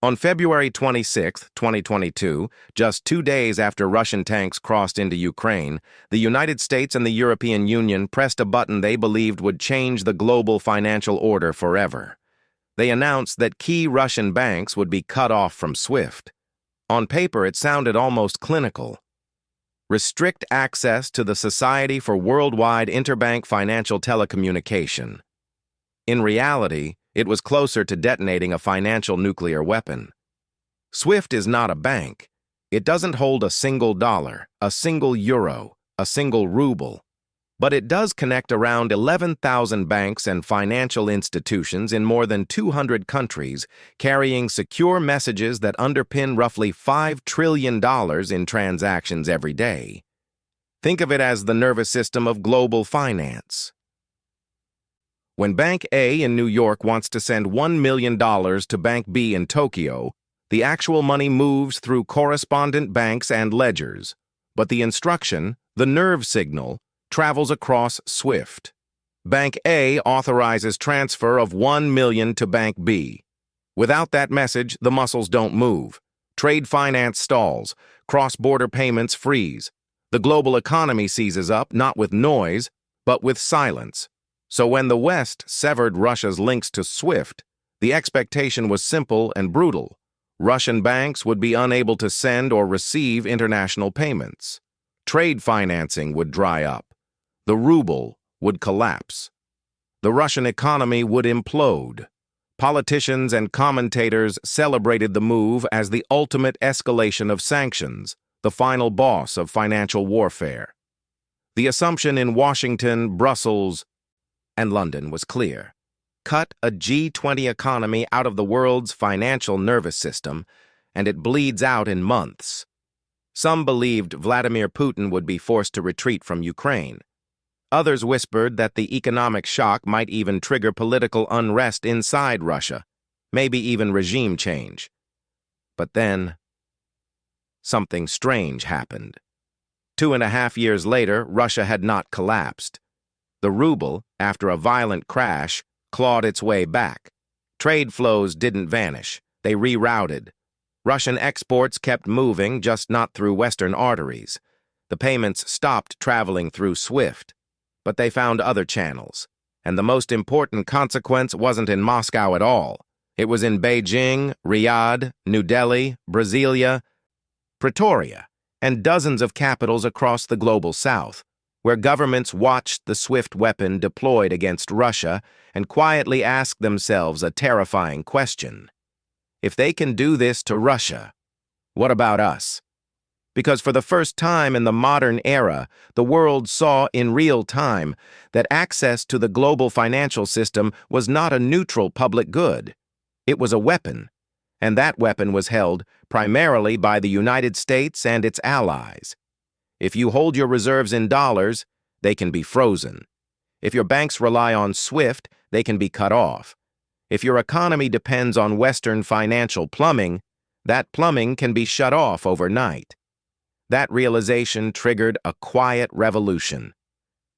On February 26, 2022, just 2 days after Russian tanks crossed into Ukraine, the United States and the European Union pressed a button they believed would change the global financial order forever. They announced that key Russian banks would be cut off from SWIFT. On paper, it sounded almost clinical. Restrict access to the Society for Worldwide Interbank Financial Telecommunication. In reality, it was closer to detonating a financial nuclear weapon. SWIFT is not a bank. It doesn't hold a single dollar, a single euro, a single ruble. But it does connect around 11,000 banks and financial institutions in more than 200 countries, carrying secure messages that underpin roughly $5 trillion in transactions every day. Think of it as the nervous system of global finance. When Bank A in New York wants to send $1 million to Bank B in Tokyo, the actual money moves through correspondent banks and ledgers. But the instruction, the nerve signal, travels across SWIFT. Bank A authorizes transfer of $1 million to Bank B. Without that message, the muscles don't move. Trade finance stalls. Cross-border payments freeze. The global economy seizes up, not with noise, but with silence. So when the West severed Russia's links to SWIFT, the expectation was simple and brutal. Russian banks would be unable to send or receive international payments. Trade financing would dry up. The ruble would collapse. The Russian economy would implode. Politicians and commentators celebrated the move as the ultimate escalation of sanctions, the final boss of financial warfare. The assumption in Washington, Brussels, and London was clear. Cut a G20 economy out of the world's financial nervous system, and it bleeds out in months. Some believed Vladimir Putin would be forced to retreat from Ukraine. Others whispered that the economic shock might even trigger political unrest inside Russia, maybe even regime change. But then, something strange happened. 2.5 years later, Russia had not collapsed. The ruble, after a violent crash, clawed its way back. Trade flows didn't vanish. They rerouted. Russian exports kept moving, just not through Western arteries. The payments stopped traveling through SWIFT. But they found other channels. And the most important consequence wasn't in Moscow at all. It was in Beijing, Riyadh, New Delhi, Brasilia, Pretoria, and dozens of capitals across the global south, where governments watched the SWIFT weapon deployed against Russia and quietly asked themselves a terrifying question. If they can do this to Russia, what about us? Because for the first time in the modern era, the world saw in real time that access to the global financial system was not a neutral public good. It was a weapon, and that weapon was held primarily by the United States and its allies. If you hold your reserves in dollars, they can be frozen. If your banks rely on SWIFT, they can be cut off. If your economy depends on Western financial plumbing, that plumbing can be shut off overnight. That realization triggered a quiet revolution.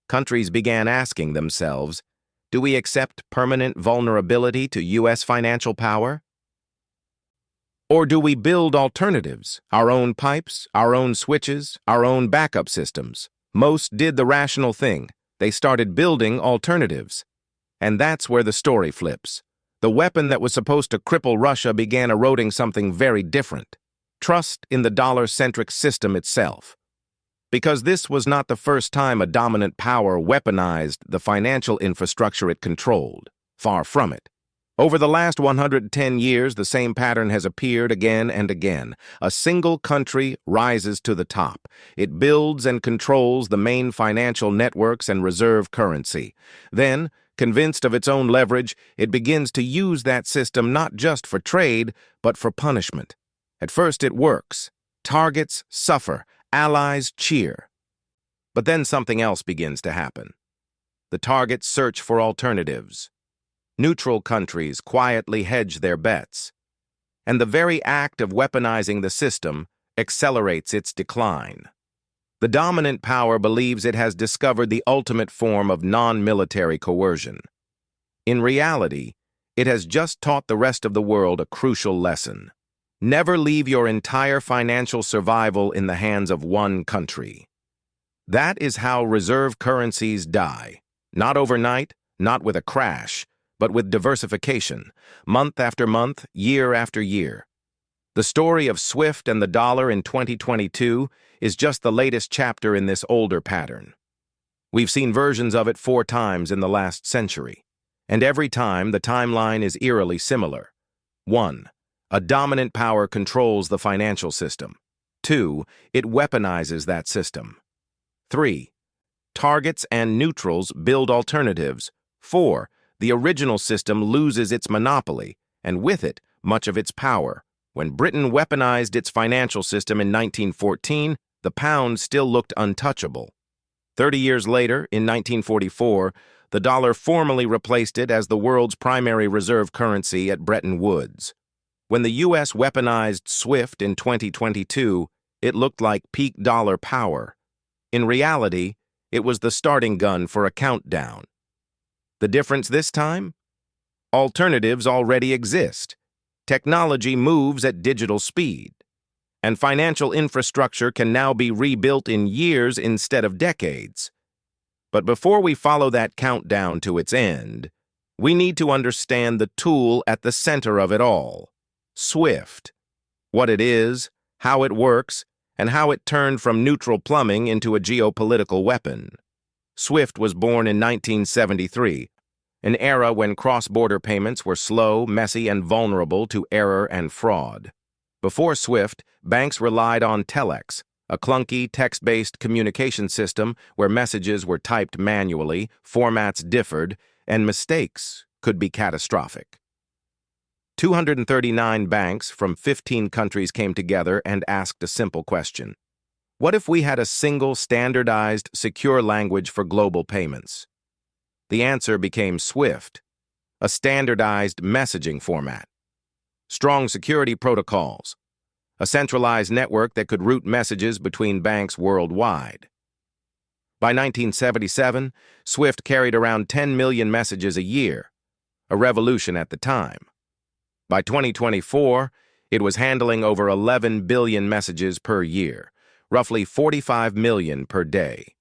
Countries began asking themselves, do we accept permanent vulnerability to U.S. financial power? Or do we build alternatives, our own pipes, our own switches, our own backup systems? Most did the rational thing. They started building alternatives. And that's where the story flips. The weapon that was supposed to cripple Russia began eroding something very different. Trust in the dollar-centric system itself. Because this was not the first time a dominant power weaponized the financial infrastructure it controlled. Far from it. Over the last 110 years, the same pattern has appeared again and again. A single country rises to the top. It builds and controls the main financial networks and reserve currency. Then, convinced of its own leverage, it begins to use that system not just for trade, but for punishment. At first it works. Targets suffer. Allies cheer. But then something else begins to happen. The targets search for alternatives. Neutral countries quietly hedge their bets. And the very act of weaponizing the system accelerates its decline. The dominant power believes it has discovered the ultimate form of non-military coercion. In reality, It has just taught the rest of the world a crucial lesson. Never leave your entire financial survival in the hands of one country. That is how reserve currencies die. Not overnight, not with a crash, but with diversification, month after month, year after year. The story of SWIFT and the dollar in 2022 is just the latest chapter in this older pattern. We've seen versions of it 4 times in the last century, and every time the timeline is eerily similar. 1. A dominant power controls the financial system. 2. It weaponizes that system. 3. Targets and neutrals build alternatives. 4. The original system loses its monopoly, and with it, much of its power. When Britain weaponized its financial system in 1914, the pound still looked untouchable. 30 years later, in 1944, the dollar formally replaced it as the world's primary reserve currency at Bretton Woods. When the U.S. weaponized SWIFT in 2022, it looked like peak dollar power. In reality, it was the starting gun for a countdown. The difference this time? Alternatives already exist. Technology moves at digital speed, and financial infrastructure can now be rebuilt in years instead of decades. But before we follow that countdown to its end, we need to understand the tool at the center of it all, SWIFT. What it is, how it works, and how it turned from neutral plumbing into a geopolitical weapon. SWIFT was born in 1973, an era when cross-border payments were slow, messy, and vulnerable to error and fraud. Before SWIFT, banks relied on telex, a clunky, text-based communication system where messages were typed manually, formats differed, and mistakes could be catastrophic. 239 banks from 15 countries came together and asked a simple question. What if we had a single, standardized, secure language for global payments? The answer became SWIFT, a standardized messaging format. Strong security protocols, a centralized network that could route messages between banks worldwide. By 1977, SWIFT carried around 10 million messages a year, a revolution at the time. By 2024, it was handling over 11 billion messages per year, roughly 45 million per day.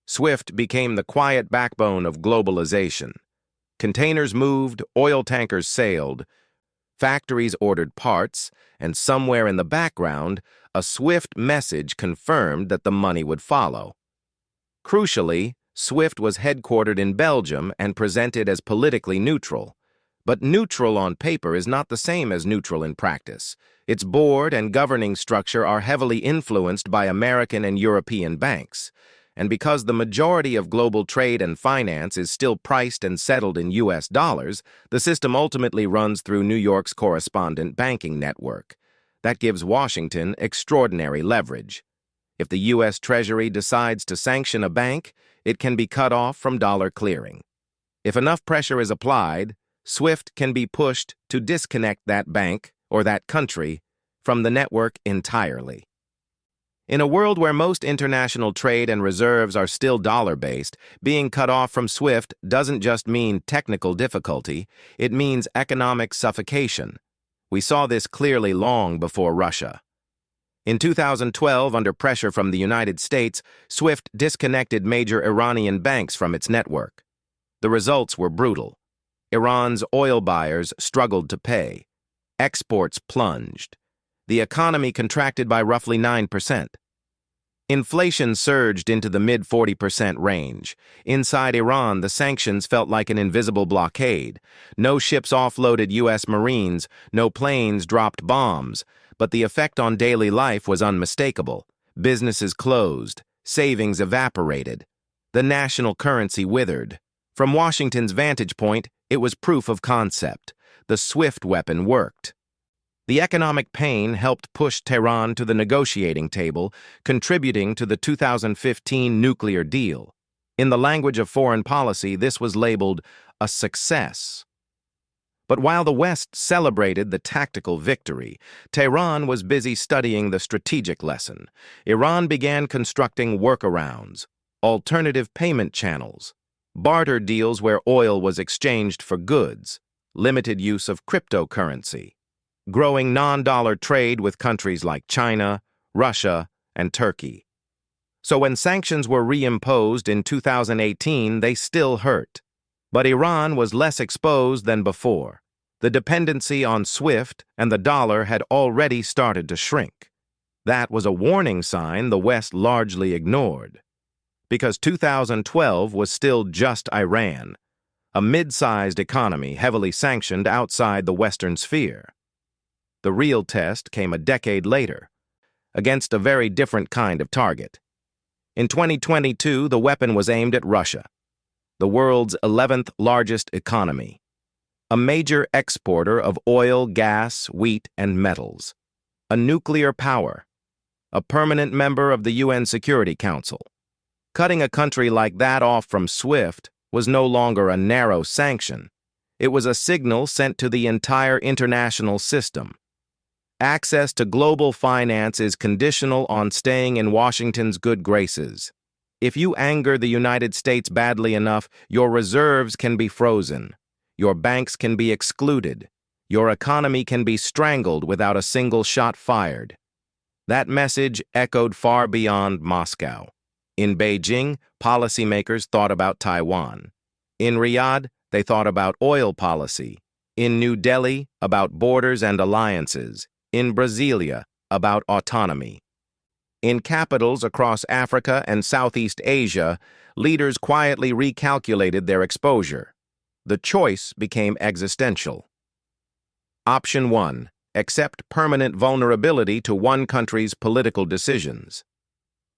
SWIFT became the quiet backbone of globalization. Containers moved, oil tankers sailed, factories ordered parts, and somewhere in the background, a SWIFT message confirmed that the money would follow. Crucially, SWIFT was headquartered in Belgium and presented as politically neutral. But neutral on paper is not the same as neutral in practice. Its board and governing structure are heavily influenced by American and European banks. And because the majority of global trade and finance is still priced and settled in U.S. dollars, the system ultimately runs through New York's correspondent banking network. That gives Washington extraordinary leverage. If the U.S. Treasury decides to sanction a bank, it can be cut off from dollar clearing. If enough pressure is applied, SWIFT can be pushed to disconnect that bank or that country from the network entirely. In a world where most international trade and reserves are still dollar-based, being cut off from SWIFT doesn't just mean technical difficulty, it means economic suffocation. We saw this clearly long before Russia. In 2012, under pressure from the United States, SWIFT disconnected major Iranian banks from its network. The results were brutal. Iran's oil buyers struggled to pay. Exports plunged. The economy contracted by roughly 9%. Inflation surged into the mid-40% range. Inside Iran, the sanctions felt like an invisible blockade. No ships offloaded U.S. Marines, no planes dropped bombs, but the effect on daily life was unmistakable. Businesses closed, savings evaporated. The national currency withered. From Washington's vantage point, it was proof of concept. The SWIFT weapon worked. The economic pain helped push Tehran to the negotiating table, contributing to the 2015 nuclear deal. In the language of foreign policy, this was labeled a success. But while the West celebrated the tactical victory, Tehran was busy studying the strategic lesson. Iran began constructing workarounds, alternative payment channels, barter deals where oil was exchanged for goods. limited use of cryptocurrency, growing non-dollar trade with countries like China, Russia, and Turkey. So when sanctions were reimposed in 2018, they still hurt. But Iran was less exposed than before. The dependency on SWIFT and the dollar had already started to shrink. That was a warning sign the West largely ignored. Because 2012 was still just Iran, a mid-sized economy heavily sanctioned outside the Western sphere. The real test came a decade later, against a very different kind of target. In 2022, the weapon was aimed at Russia, the world's 11th largest economy, a major exporter of oil, gas, wheat, and metals, a nuclear power, a permanent member of the UN Security Council. Cutting a country like that off from SWIFT was no longer a narrow sanction. It was a signal sent to the entire international system. Access to global finance is conditional on staying in Washington's good graces. If you anger the United States badly enough, your reserves can be frozen. Your banks can be excluded. Your economy can be strangled without a single shot fired. That message echoed far beyond Moscow. In Beijing, policymakers thought about Taiwan. In Riyadh, they thought about oil policy. In New Delhi, about borders and alliances. In Brasilia, about autonomy. In capitals across Africa and Southeast Asia, leaders quietly recalculated their exposure. The choice became existential. Option 1. Accept permanent vulnerability to one country's political decisions.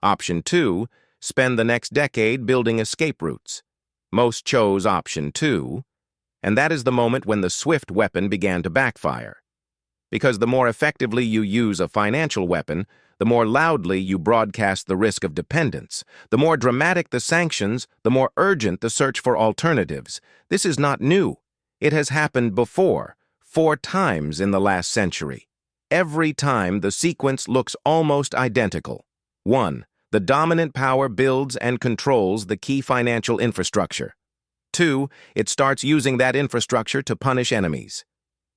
Option 2. Spend the next decade building escape routes. Most chose option 2, and that is the moment when the SWIFT weapon began to backfire. Because the more effectively you use a financial weapon, the more loudly you broadcast the risk of dependence. The more dramatic the sanctions, the more urgent the search for alternatives. This is not new. It has happened before, 4 times in the last century. Every time the sequence looks almost identical. 1. The dominant power builds and controls the key financial infrastructure. 2. It starts using that infrastructure to punish enemies.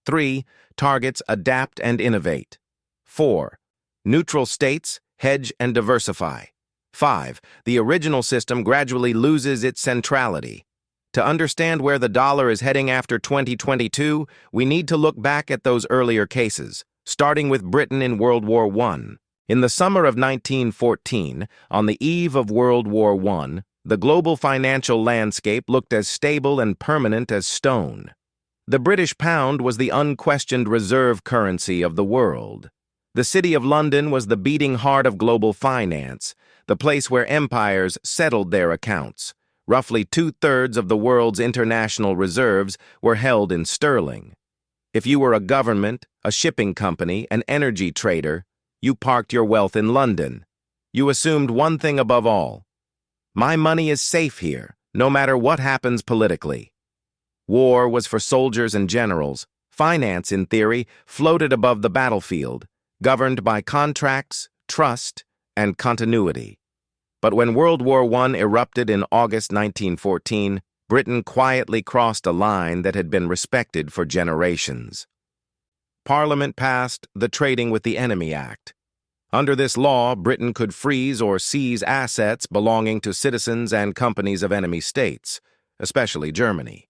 3. Targets adapt and innovate. 4. Neutral states hedge and diversify. 5. The original system gradually loses its centrality. To understand where the dollar is heading after 2022, we need to look back at those earlier cases, starting with Britain in World War I. In the summer of 1914, on the eve of World War I, the global financial landscape looked as stable and permanent as stone. The British pound was the unquestioned reserve currency of the world. The City of London was the beating heart of global finance, the place where empires settled their accounts. Roughly 2/3 of the world's international reserves were held in sterling. If you were a government, a shipping company, an energy trader, you parked your wealth in London. You assumed one thing above all: my money is safe here, no matter what happens politically. War was for soldiers and generals. Finance, in theory, floated above the battlefield, governed by contracts, trust, and continuity. But when World War I erupted in August 1914, Britain quietly crossed a line that had been respected for generations. Parliament passed the Trading with the Enemy Act. Under this law, Britain could freeze or seize assets belonging to citizens and companies of enemy states, especially Germany.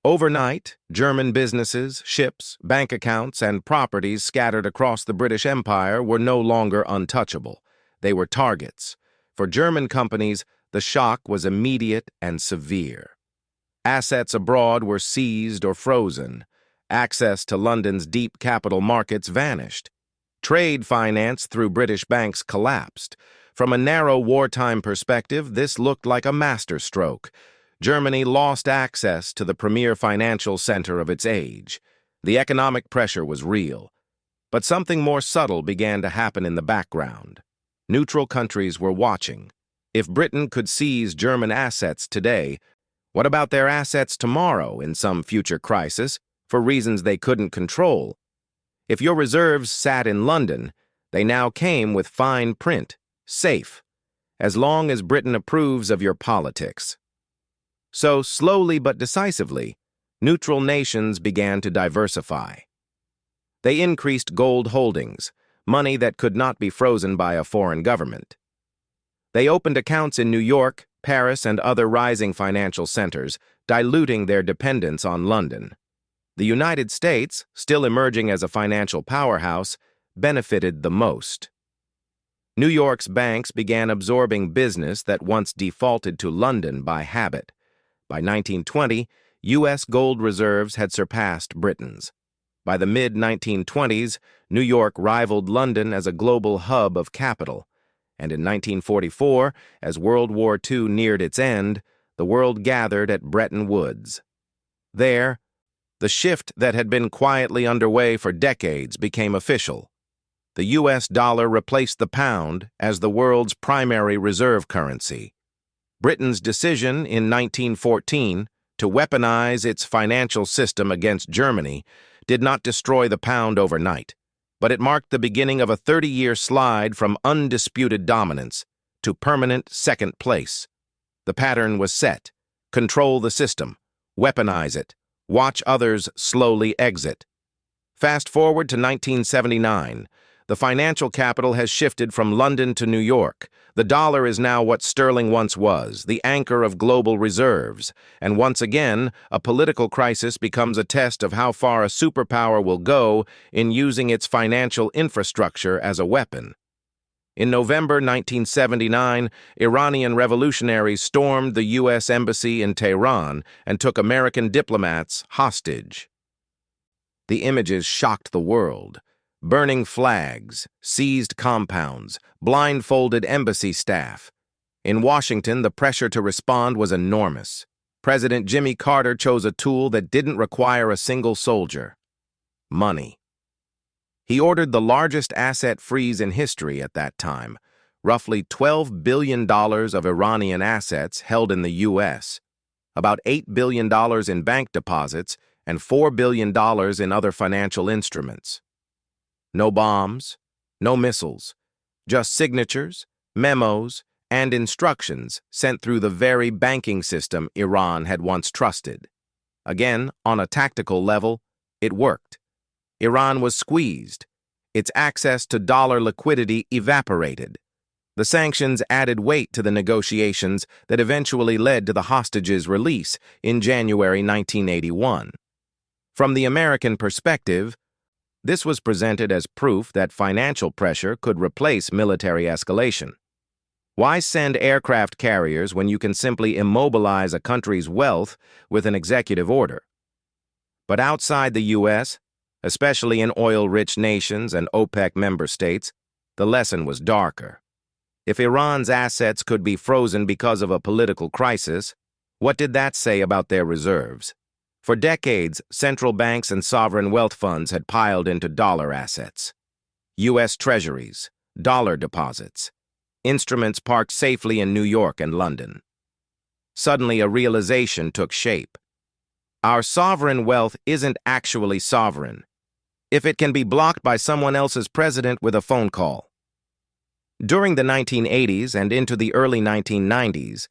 Overnight, German businesses, ships, bank accounts, and properties scattered across the British Empire were no longer untouchable. They were targets. For German companies, the shock was immediate and severe. Assets abroad were seized or frozen. Access to London's deep capital markets vanished. Trade finance through British banks collapsed. From a narrow wartime perspective, this looked like a masterstroke. Germany lost access to the premier financial center of its age. The economic pressure was real. But something more subtle began to happen in the background. Neutral countries were watching. If Britain could seize German assets today, what about their assets tomorrow in some future crisis for reasons they couldn't control? If your reserves sat in London, they now came with fine print, safe, as long as Britain approves of your politics. So, slowly but decisively, neutral nations began to diversify. They increased gold holdings, money that could not be frozen by a foreign government. They opened accounts in New York, Paris, and other rising financial centers, diluting their dependence on London. The United States, still emerging as a financial powerhouse, benefited the most. New York's banks began absorbing business that once defaulted to London by habit. By 1920, U.S. gold reserves had surpassed Britain's. By the mid-1920s, New York rivaled London as a global hub of capital. And in 1944, as World War II neared its end, the world gathered at Bretton Woods. There, the shift that had been quietly underway for decades became official. The U.S. dollar replaced the pound as the world's primary reserve currency. Britain's decision in 1914 to weaponize its financial system against Germany did not destroy the pound overnight, but it marked the beginning of a 30-year slide from undisputed dominance to permanent second place. The pattern was set: control the system, weaponize it, watch others slowly exit. Fast forward to 1979. The financial capital has shifted from London to New York. The dollar is now what sterling once was, the anchor of global reserves. And once again, a political crisis becomes a test of how far a superpower will go in using its financial infrastructure as a weapon. In November 1979, Iranian revolutionaries stormed the U.S. Embassy in Tehran and took American diplomats hostage. The images shocked the world. Burning flags, seized compounds, blindfolded embassy staff. In Washington, the pressure to respond was enormous. President Jimmy Carter chose a tool that didn't require a single soldier: money. He ordered the largest asset freeze in history at that time, roughly $12 billion of Iranian assets held in the U.S., about $8 billion in bank deposits, and $4 billion in other financial instruments. No bombs, no missiles, just signatures, memos, and instructions sent through the very banking system Iran had once trusted. Again, on a tactical level, it worked. Iran was squeezed. Its access to dollar liquidity evaporated. The sanctions added weight to the negotiations that eventually led to the hostages' release in January 1981. From the American perspective, this was presented as proof that financial pressure could replace military escalation. Why send aircraft carriers when you can simply immobilize a country's wealth with an executive order? But outside the U.S., especially in oil-rich nations and OPEC member states, the lesson was darker. If Iran's assets could be frozen because of a political crisis, what did that say about their reserves? For decades, central banks and sovereign wealth funds had piled into dollar assets. U.S. treasuries, dollar deposits, instruments parked safely in New York and London. Suddenly, a realization took shape. Our sovereign wealth isn't actually sovereign if it can be blocked by someone else's president with a phone call. During the 1980s and into the early 1990s,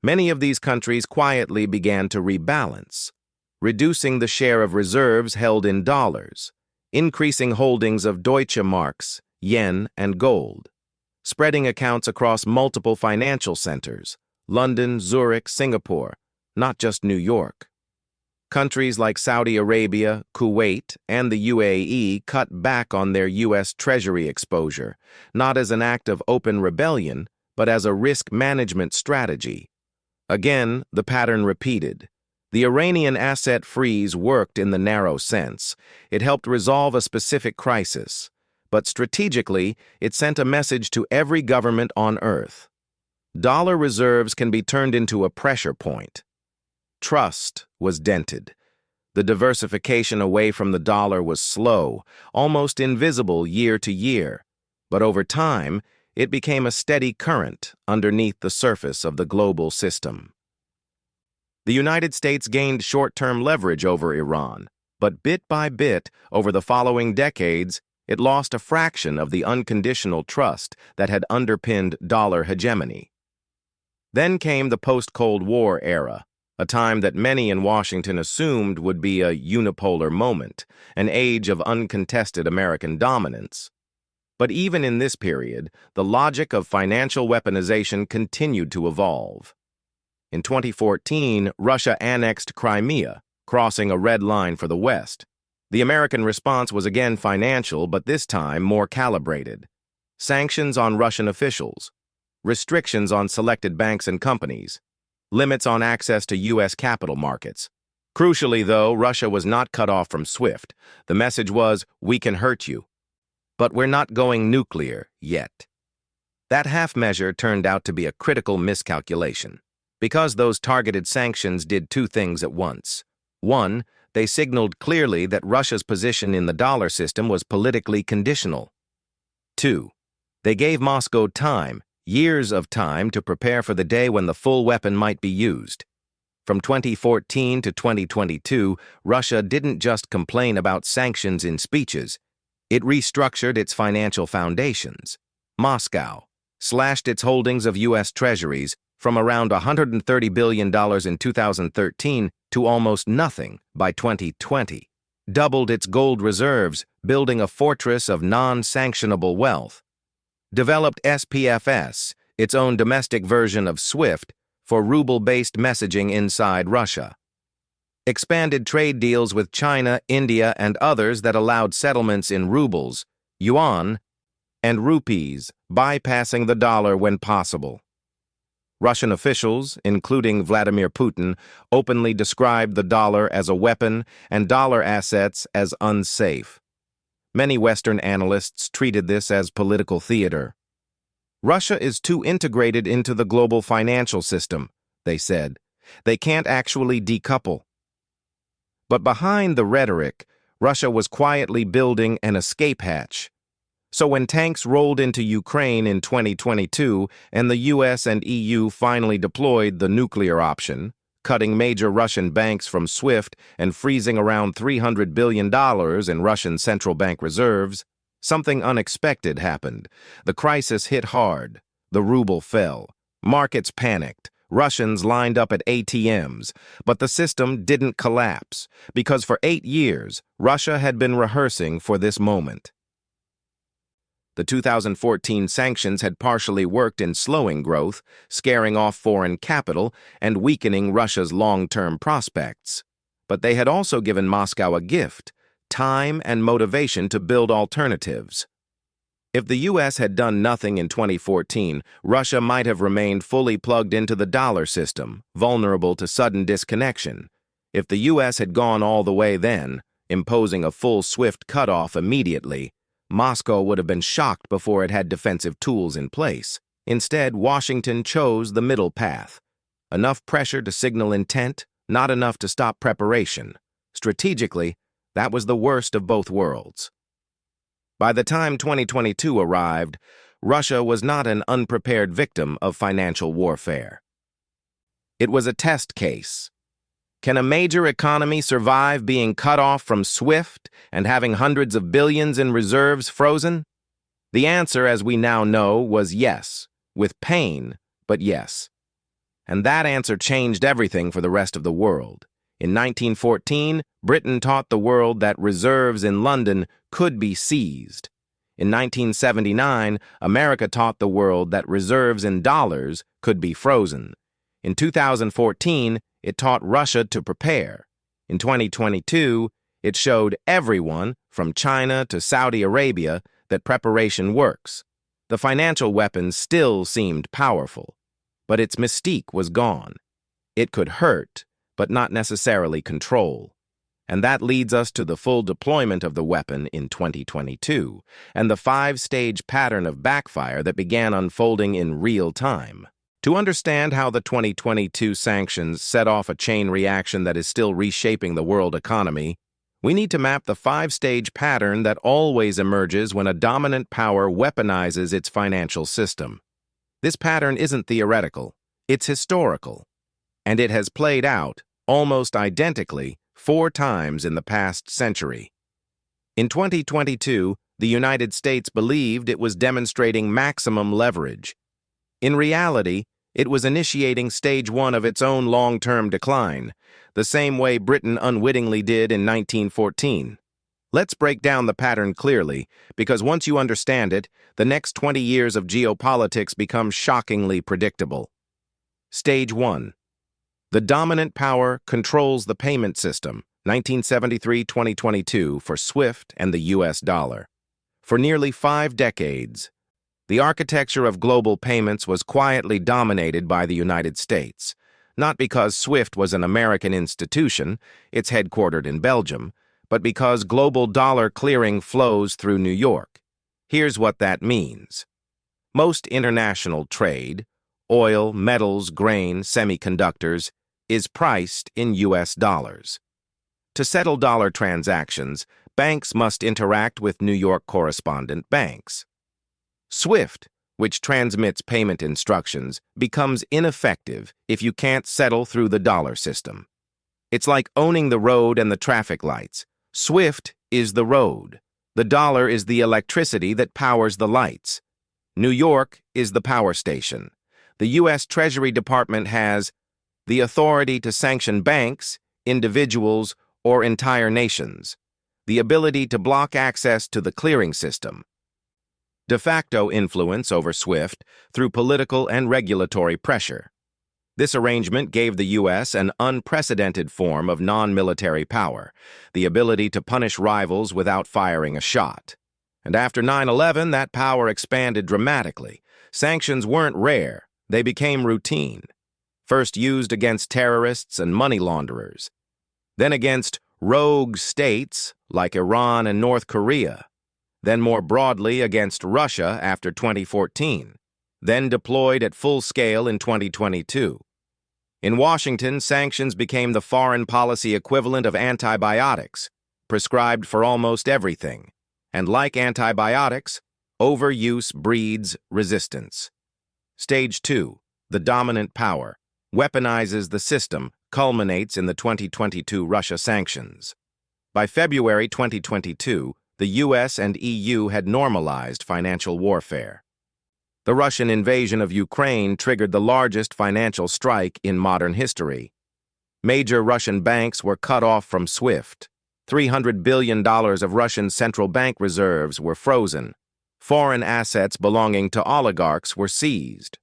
many of these countries quietly began to rebalance, reducing the share of reserves held in dollars, increasing holdings of Deutsche Marks, yen, and gold, spreading accounts across multiple financial centers: London, Zurich, Singapore, not just New York. Countries like Saudi Arabia, Kuwait, and the UAE cut back on their U.S. Treasury exposure, not as an act of open rebellion, but as a risk management strategy. Again, the pattern repeated. The Iranian asset freeze worked in the narrow sense. It helped resolve a specific crisis. But strategically, it sent a message to every government on Earth. Dollar reserves can be turned into a pressure point. Trust was dented. The diversification away from the dollar was slow, almost invisible year to year. But over time, it became a steady current underneath the surface of the global system. The United States gained short-term leverage over Iran, but bit by bit, over the following decades, it lost a fraction of the unconditional trust that had underpinned dollar hegemony. Then came the post-Cold War era, a time that many in Washington assumed would be a unipolar moment, an age of uncontested American dominance. But even in this period, the logic of financial weaponization continued to evolve. In 2014, Russia annexed Crimea, crossing a red line for the West. The American response was again financial, but this time more calibrated. Sanctions on Russian officials, restrictions on selected banks and companies, limits on access to U.S. capital markets. Crucially, though, Russia was not cut off from SWIFT. The message was, we can hurt you, but we're not going nuclear yet. That half measure turned out to be a critical miscalculation, because those targeted sanctions did two things at once. One, they signaled clearly that Russia's position in the dollar system was politically conditional. Two, they gave Moscow time, years of time, to prepare for the day when the full weapon might be used. From 2014 to 2022, Russia didn't just complain about sanctions in speeches. It restructured its financial foundations. Moscow slashed its holdings of U.S. treasuries from around $130 billion in 2013 to almost nothing by 2020, doubled its gold reserves, building a fortress of non-sanctionable wealth, developed SPFS, its own domestic version of SWIFT, for ruble-based messaging inside Russia, expanded trade deals with China, India, and others that allowed settlements in rubles, yuan, and rupees, bypassing the dollar when possible. Russian officials, including Vladimir Putin, openly described the dollar as a weapon and dollar assets as unsafe. Many Western analysts treated this as political theater. Russia is too integrated into the global financial system, they said. They can't actually decouple. But behind the rhetoric, Russia was quietly building an escape hatch. So when tanks rolled into Ukraine in 2022 and the US and EU finally deployed the nuclear option, cutting major Russian banks from SWIFT and freezing around $300 billion in Russian central bank reserves, something unexpected happened. The crisis hit hard. The ruble fell. Markets panicked. Russians lined up at ATMs. But the system didn't collapse, because for 8 years, Russia had been rehearsing for this moment. The 2014 sanctions had partially worked in slowing growth, scaring off foreign capital, and weakening Russia's long-term prospects. But they had also given Moscow a gift: time and motivation to build alternatives. If the U.S. had done nothing in 2014, Russia might have remained fully plugged into the dollar system, vulnerable to sudden disconnection. If the U.S. had gone all the way then, imposing a full SWIFT cutoff immediately, Moscow would have been shocked before it had defensive tools in place. Instead, Washington chose the middle path. Enough pressure to signal intent, not enough to stop preparation. Strategically, that was the worst of both worlds. By the time 2022 arrived, Russia was not an unprepared victim of financial warfare. It was a test case. Can a major economy survive being cut off from SWIFT and having hundreds of billions in reserves frozen? The answer, as we now know, was yes, with pain, but yes. And that answer changed everything for the rest of the world. In 1914, Britain taught the world that reserves in London could be seized. In 1979, America taught the world that reserves in dollars could be frozen. In 2014, it taught Russia to prepare. In 2022, it showed everyone, from China to Saudi Arabia, that preparation works. The financial weapon still seemed powerful, but its mystique was gone. It could hurt, but not necessarily control. And that leads us to the full deployment of the weapon in 2022, and the 5-stage pattern of backfire that began unfolding in real time. To understand how the 2022 sanctions set off a chain reaction that is still reshaping the world economy, we need to map the 5-stage pattern that always emerges when a dominant power weaponizes its financial system. This pattern isn't theoretical, it's historical, and it has played out, almost identically, 4 times in the past century. In 2022, the United States believed it was demonstrating maximum leverage. In reality, It was initiating stage one of its own long-term decline, the same way Britain unwittingly did in 1914. Let's break down the pattern clearly, because once you understand it, the next 20 years of geopolitics become shockingly predictable. Stage 1. The dominant power controls the payment system, 1973-2022, for SWIFT and the US dollar. For nearly 5 decades, the architecture of global payments was quietly dominated by the United States, not because SWIFT was an American institution, it's headquartered in Belgium, but because global dollar clearing flows through New York. Here's what that means. Most international trade, oil, metals, grain, semiconductors, is priced in US dollars. To settle dollar transactions, banks must interact with New York correspondent banks. SWIFT, which transmits payment instructions, becomes ineffective if you can't settle through the dollar system. It's like owning the road and the traffic lights. SWIFT is the road. The dollar is the electricity that powers the lights. New York is the power station. The U.S. Treasury Department has the authority to sanction banks, individuals, or entire nations, the ability to block access to the clearing system, de facto influence over SWIFT through political and regulatory pressure. This arrangement gave the U.S. an unprecedented form of non-military power, the ability to punish rivals without firing a shot. And after 9/11, that power expanded dramatically. Sanctions weren't rare, they became routine. First used against terrorists and money launderers, then against rogue states like Iran and North Korea, then more broadly against Russia after 2014, then deployed at full scale in 2022. In Washington, sanctions became the foreign policy equivalent of antibiotics, prescribed for almost everything. And like antibiotics, overuse breeds resistance. Stage 2, the dominant power, weaponizes the system, culminates in the 2022 Russia sanctions. By February 2022, the US and EU had normalized financial warfare. The Russian invasion of Ukraine triggered the largest financial strike in modern history. Major Russian banks were cut off from SWIFT. $300 billion of Russian central bank reserves were frozen. Foreign assets belonging to oligarchs were seized.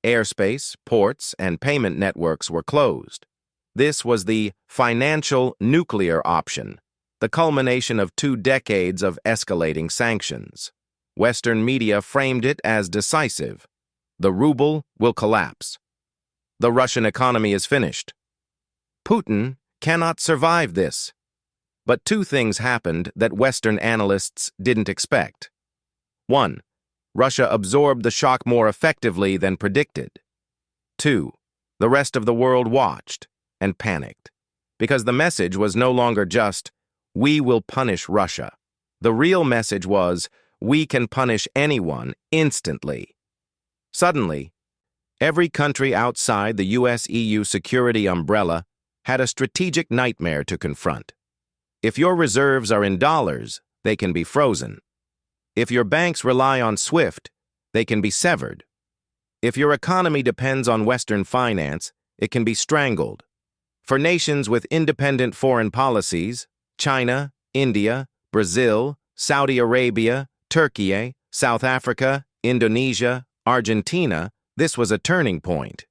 Airspace, ports, and payment networks were closed. This was the financial nuclear option, the culmination of 2 decades of escalating sanctions. Western media framed it as decisive. The ruble will collapse. The Russian economy is finished. Putin cannot survive this. But 2 things happened that Western analysts didn't expect. 1. Russia absorbed the shock more effectively than predicted. 2. The rest of the world watched and panicked, because the message was no longer just, "We will punish Russia." The real message was, "We can punish anyone instantly." Suddenly, every country outside the US-EU security umbrella had a strategic nightmare to confront. If your reserves are in dollars, they can be frozen. If your banks rely on SWIFT, they can be severed. If your economy depends on Western finance, it can be strangled. For nations with independent foreign policies, China, India, Brazil, Saudi Arabia, Turkey, South Africa, Indonesia, Argentina, this was a turning point.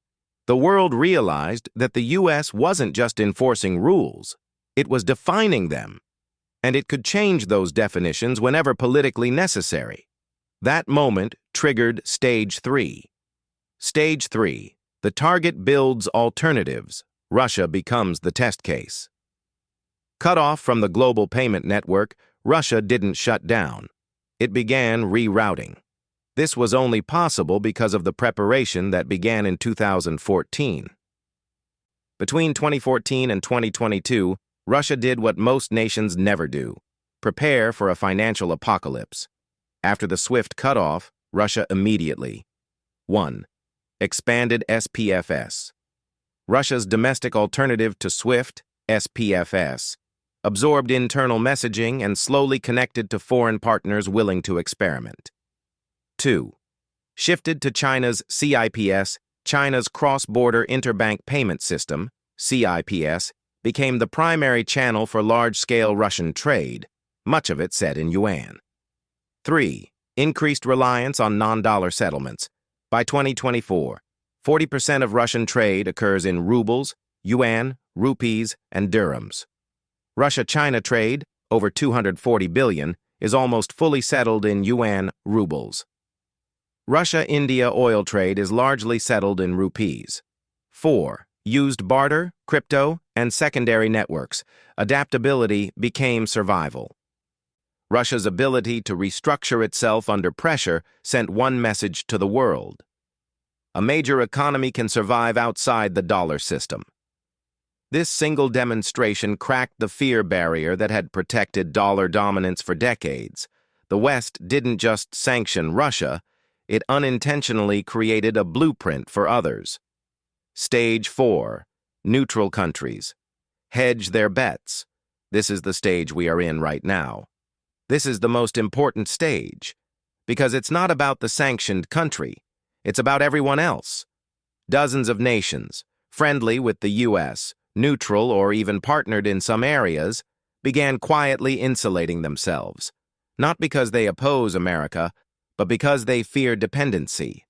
The world realized that the US wasn't just enforcing rules, it was defining them, and it could change those definitions whenever politically necessary. That moment triggered Stage 3. Stage 3, the target builds alternatives. Russia becomes the test case. Cut off from the global payment network, Russia didn't shut down. It began rerouting. This was only possible because of the preparation that began in 2014. Between 2014 and 2022, Russia did what most nations never do: prepare for a financial apocalypse. After the SWIFT cutoff, Russia immediately 1. Expanded SPFS. Russia's domestic alternative to SWIFT, SPFS, absorbed internal messaging and slowly connected to foreign partners willing to experiment. 2. Shifted to China's CIPS, China's cross-border interbank payment system, CIPS, became the primary channel for large-scale Russian trade, much of it set in yuan. 3. Increased reliance on non-dollar settlements. By 2024, 40% of Russian trade occurs in rubles, yuan, rupees, and dirhams. Russia-China trade, over $240 billion, is almost fully settled in yuan rubles. Russia-India oil trade is largely settled in rupees. 4. Used barter, crypto, and secondary networks. Adaptability became survival. Russia's ability to restructure itself under pressure sent one message to the world. A major economy can survive outside the dollar system. This single demonstration cracked the fear barrier that had protected dollar dominance for decades. The West didn't just sanction Russia, it unintentionally created a blueprint for others. Stage 4. Neutral countries. Hedge their bets. This is the stage we are in right now. This is the most important stage, because it's not about the sanctioned country, it's about everyone else. Dozens of nations, friendly with the U.S., neutral or even partnered in some areas, began quietly insulating themselves, not because they oppose America, but because they fear dependency.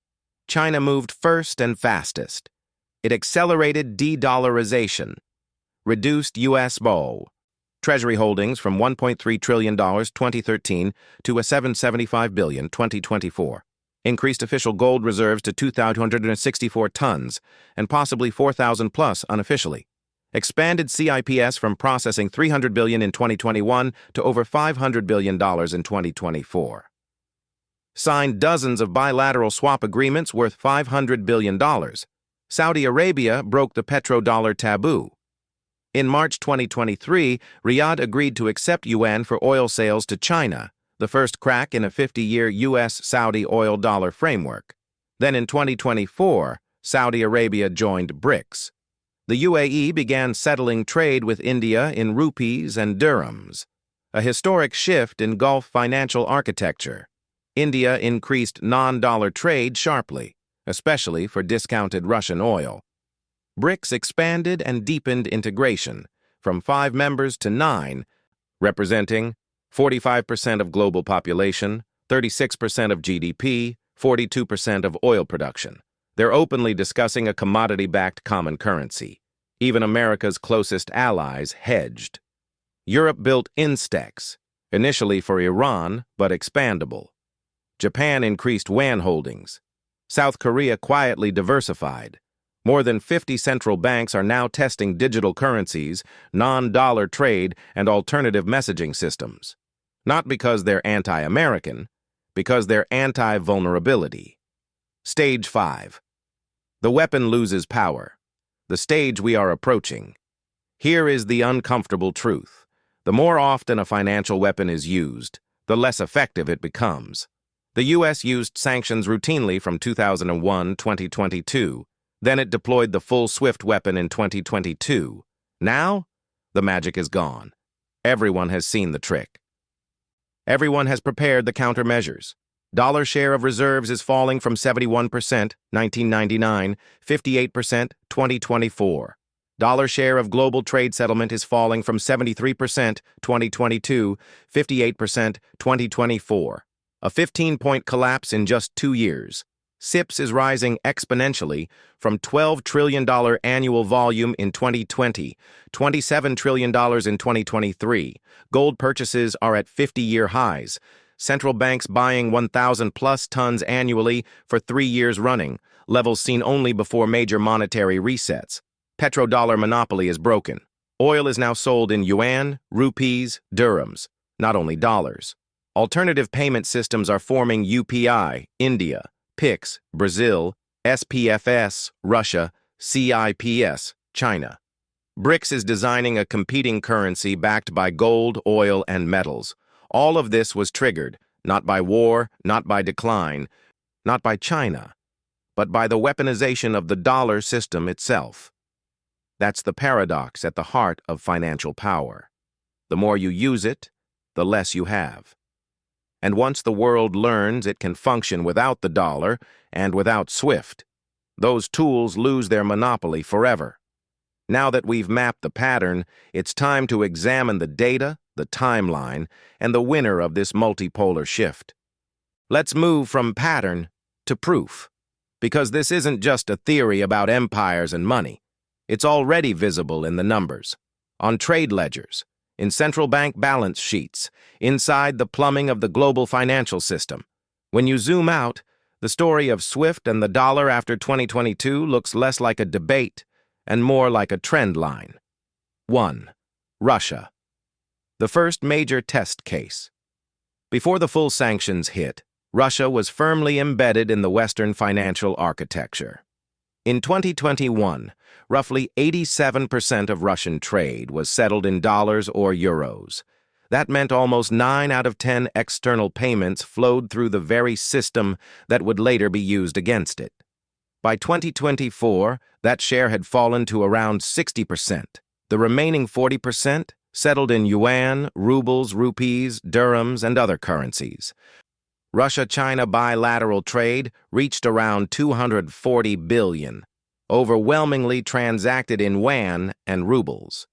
China moved first and fastest. It accelerated de-dollarization, reduced U.S. Treasury holdings from $1.3 trillion 2013 to $775 billion 2024. Increased official gold reserves to 2,264 tons and possibly 4,000 plus unofficially. Expanded CIPS from processing $300 billion in 2021 to over $500 billion in 2024. Signed dozens of bilateral swap agreements worth $500 billion. Saudi Arabia broke the petrodollar taboo. In March 2023, Riyadh agreed to accept yuan for oil sales to China, the first crack in a 50-year U.S.-Saudi oil-dollar framework. Then in 2024, Saudi Arabia joined BRICS. The UAE began settling trade with India in rupees and dirhams, a historic shift in Gulf financial architecture. India increased non-dollar trade sharply, especially for discounted Russian oil. BRICS expanded and deepened integration, from 5 members to 9, representing 45% of global population, 36% of GDP, 42% of oil production. They're openly discussing a commodity-backed common currency. Even America's closest allies hedged. Europe built Instex, initially for Iran, but expandable. Japan increased yuan holdings. South Korea quietly diversified. More than 50 central banks are now testing digital currencies, non-dollar trade, and alternative messaging systems. Not because they're anti-American, because they're anti-vulnerability. Stage 5. The weapon loses power. The stage we are approaching. Here is the uncomfortable truth. The more often a financial weapon is used, the less effective it becomes. The U.S. used sanctions routinely from 2001-2022. Then it deployed the full SWIFT weapon in 2022. Now, the magic is gone. Everyone has seen the trick. Everyone has prepared the countermeasures. Dollar share of reserves is falling from 71%, 1999, 58%, 2024. Dollar share of global trade settlement is falling from 73%, 2022, 58%, 2024. A 15-point collapse in just 2 years. SIPS is rising exponentially from $12 trillion annual volume in 2020, $27 trillion in 2023. Gold purchases are at 50-year highs. Central banks buying 1,000-plus tons annually for 3 years running, levels seen only before major monetary resets. Petrodollar monopoly is broken. Oil is now sold in yuan, rupees, dirhams, not only dollars. Alternative payment systems are forming UPI, India, PIX, Brazil, SPFS, Russia, CIPS, China. BRICS is designing a competing currency backed by gold, oil, and metals. All of this was triggered, not by war, not by decline, not by China, but by the weaponization of the dollar system itself. That's the paradox at the heart of financial power. The more you use it, the less you have. And once the world learns it can function without the dollar and without SWIFT, those tools lose their monopoly forever. Now that we've mapped the pattern, it's time to examine the data, the timeline, and the winner of this multipolar shift. Let's move from pattern to proof, because this isn't just a theory about empires and money. It's already visible in the numbers, on trade ledgers, in central bank balance sheets, inside the plumbing of the global financial system. When you zoom out, the story of SWIFT and the dollar after 2022 looks less like a debate and more like a trend line. 1. Russia. The first major test case. Before the full sanctions hit, Russia was firmly embedded in the Western financial architecture. In 2021, roughly 87% of Russian trade was settled in dollars or euros. That meant almost 9 out of 10 external payments flowed through the very system that would later be used against it. By 2024, that share had fallen to around 60%. The remaining 40% settled in yuan, rubles, rupees, dirhams, and other currencies. Russia-China bilateral trade reached around $240 billion, overwhelmingly transacted in yuan and rubles.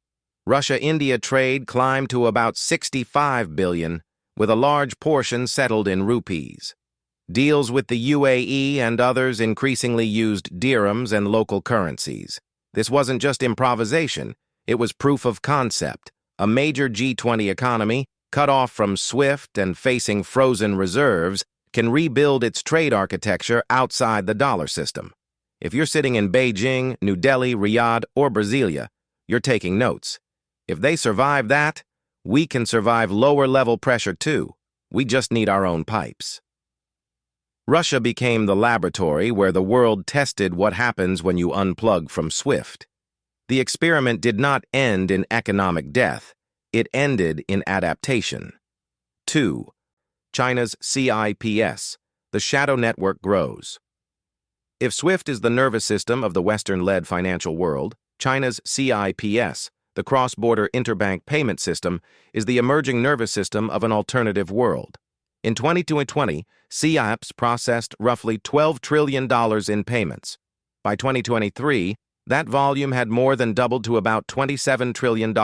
Russia-India trade climbed to about $65 billion, with a large portion settled in rupees. Deals with the UAE and others increasingly used dirhams and local currencies. This wasn't just improvisation, it was proof of concept. A major G20 economy, cut off from SWIFT and facing frozen reserves, can rebuild its trade architecture outside the dollar system. If you're sitting in Beijing, New Delhi, Riyadh, or Brasilia, you're taking notes. If they survive that, we can survive lower-level pressure too. We just need our own pipes. Russia became the laboratory where the world tested what happens when you unplug from SWIFT. The experiment did not end in economic death. It ended in adaptation. 2. China's CIPS. The shadow network grows. If SWIFT is the nervous system of the Western-led financial world, China's CIPS, the cross-border interbank payment system, is the emerging nervous system of an alternative world. In 2020, CIPS processed roughly $12 trillion in payments. By 2023, that volume had more than doubled to about $27 trillion.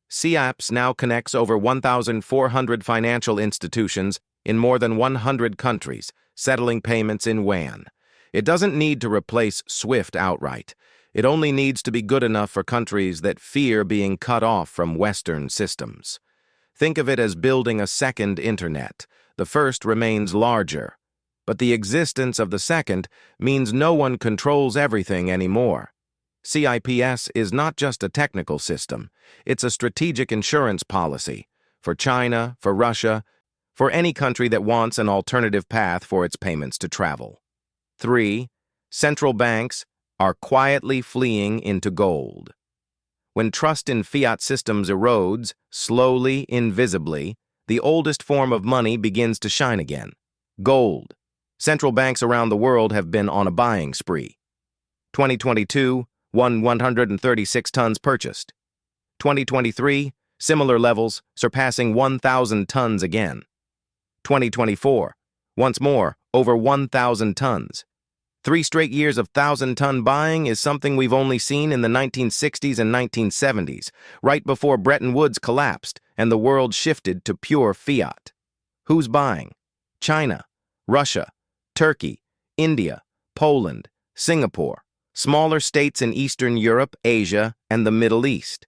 CIPS now connects over 1,400 financial institutions in more than 100 countries, settling payments in yuan. It doesn't need to replace SWIFT outright. It only needs to be good enough for countries that fear being cut off from Western systems. Think of it as building a second internet. The first remains larger, but the existence of the second means no one controls everything anymore. CIPS is not just a technical system. It's a strategic insurance policy for China, for Russia, for any country that wants an alternative path for its payments to travel. 3. Central banks are quietly fleeing into gold. When trust in fiat systems erodes, slowly, invisibly, the oldest form of money begins to shine again. Gold. Central banks around the world have been on a buying spree. 2022, 136 tons purchased. 2023, similar levels, surpassing 1,000 tons again. 2024, once more, over 1,000 tons. 3 straight years of 1,000-ton buying is something we've only seen in the 1960s and 1970s, right before Bretton Woods collapsed and the world shifted to pure fiat. Who's buying? China, Russia, Turkey, India, Poland, Singapore, smaller states in Eastern Europe, Asia, and the Middle East.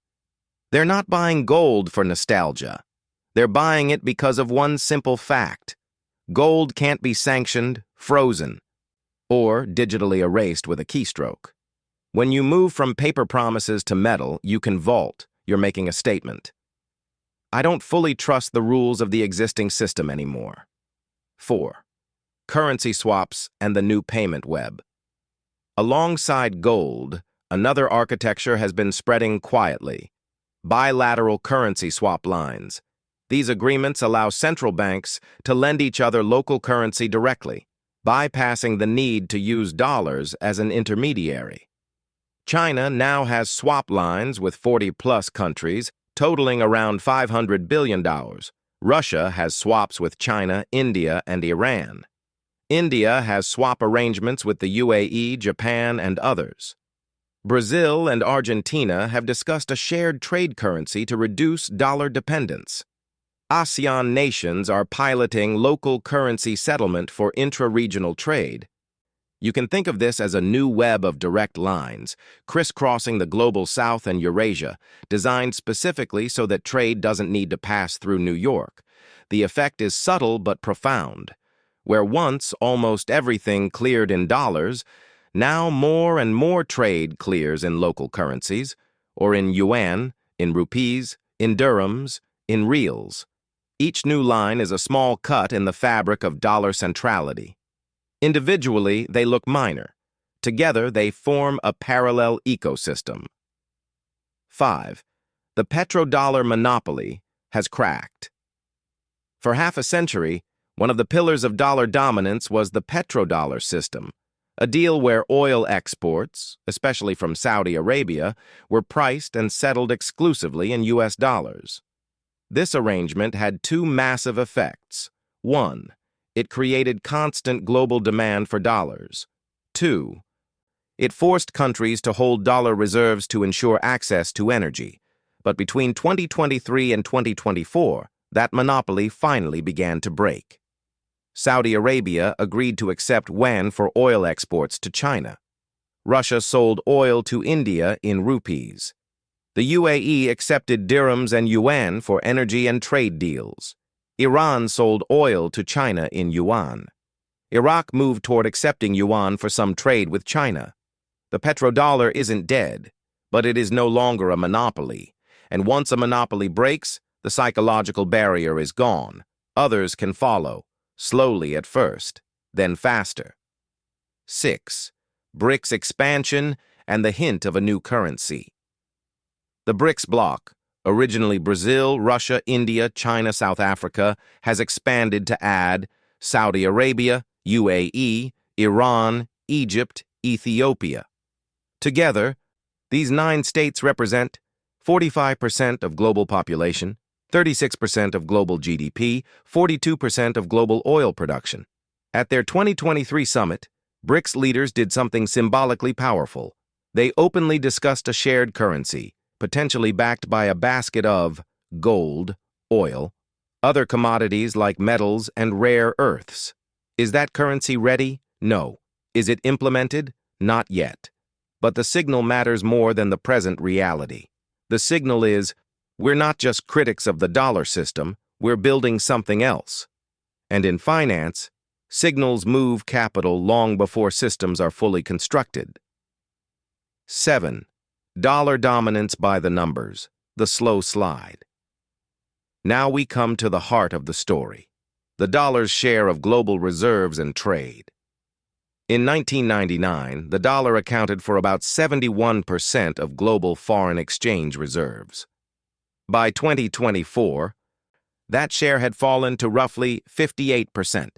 They're not buying gold for nostalgia. They're buying it because of one simple fact. Gold can't be sanctioned, frozen, or digitally erased with a keystroke. When you move from paper promises to metal, you can vault. You're making a statement. I don't fully trust the rules of the existing system anymore. 4. Currency swaps and the new payment web. Alongside gold, another architecture has been spreading quietly. Bilateral currency swap lines. These agreements allow central banks to lend each other local currency directly, bypassing the need to use dollars as an intermediary. China now has swap lines with 40-plus countries, totaling around $500 billion. Russia has swaps with China, India, and Iran. India has swap arrangements with the UAE, Japan, and others. Brazil and Argentina have discussed a shared trade currency to reduce dollar dependence. ASEAN nations are piloting local currency settlement for intra-regional trade. You can think of this as a new web of direct lines, crisscrossing the global south and Eurasia, designed specifically so that trade doesn't need to pass through New York. The effect is subtle but profound. Where once almost everything cleared in dollars, now more and more trade clears in local currencies, or in yuan, in rupees, in dirhams, in reals. Each new line is a small cut in the fabric of dollar centrality. Individually, they look minor. Together, they form a parallel ecosystem. 5. The petrodollar monopoly has cracked. For half a century, one of the pillars of dollar dominance was the petrodollar system, a deal where oil exports, especially from Saudi Arabia, were priced and settled exclusively in U.S. dollars. This arrangement had two massive effects. 1. It created constant global demand for dollars. 2. It forced countries to hold dollar reserves to ensure access to energy. But between 2023 and 2024, that monopoly finally began to break. Saudi Arabia agreed to accept yuan for oil exports to China. Russia sold oil to India in rupees. The UAE accepted dirhams and yuan for energy and trade deals. Iran sold oil to China in yuan. Iraq moved toward accepting yuan for some trade with China. The petrodollar isn't dead, but it is no longer a monopoly. And once a monopoly breaks, the psychological barrier is gone. Others can follow. Slowly at first, then faster. 6. BRICS expansion and the hint of a new currency. The BRICS bloc, originally Brazil, Russia, India, China, South Africa, has expanded to add Saudi Arabia, UAE, Iran, Egypt, Ethiopia. Together, these 9 states represent 45% of global population, 36% of global GDP, 42% of global oil production. At their 2023 summit, BRICS leaders did something symbolically powerful. They openly discussed a shared currency, potentially backed by a basket of gold, oil, other commodities like metals and rare earths. Is that currency ready? No. Is it implemented? Not yet. But the signal matters more than the present reality. The signal is, we're not just critics of the dollar system, we're building something else. And in finance, signals move capital long before systems are fully constructed. 7. Dollar dominance by the numbers, the slow slide. Now we come to the heart of the story, the dollar's share of global reserves and trade. In 1999, the dollar accounted for about 71% of global foreign exchange reserves. By 2024, that share had fallen to roughly 58%.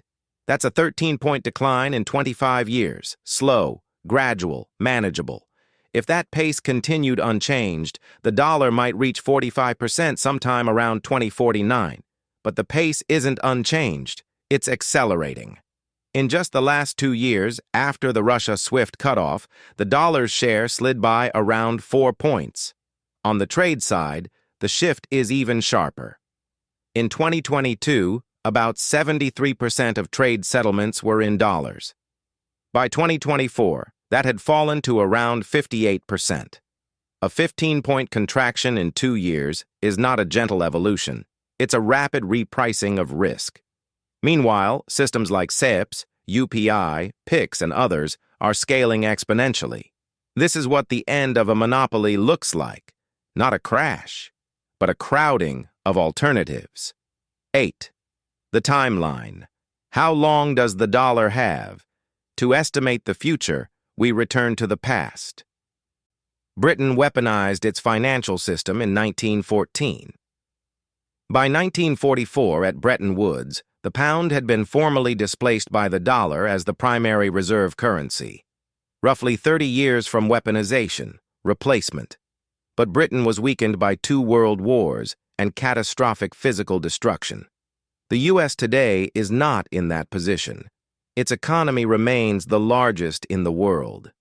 That's a 13-point decline in 25 years. Slow, gradual, manageable. If that pace continued unchanged, the dollar might reach 45% sometime around 2049. But the pace isn't unchanged. It's accelerating. In just the last 2 years, after the Russia SWIFT cutoff, the dollar's share slid by around 4 points. On the trade side, the shift is even sharper. In 2022, about 73% of trade settlements were in dollars. By 2024, that had fallen to around 58%. A 15-point contraction in 2 years is not a gentle evolution. It's a rapid repricing of risk. Meanwhile, systems like SEPs, UPI, PIX, and others are scaling exponentially. This is what the end of a monopoly looks like. Not a crash, but a crowding of alternatives. 8. The timeline. How long does the dollar have? To estimate the future, we return to the past. Britain weaponized its financial system in 1914. By 1944, at Bretton Woods, the pound had been formally displaced by the dollar as the primary reserve currency. Roughly 30 years from weaponization, replacement. But Britain was weakened by 2 world wars and catastrophic physical destruction. The U.S. today is not in that position. Its economy remains the largest in the world.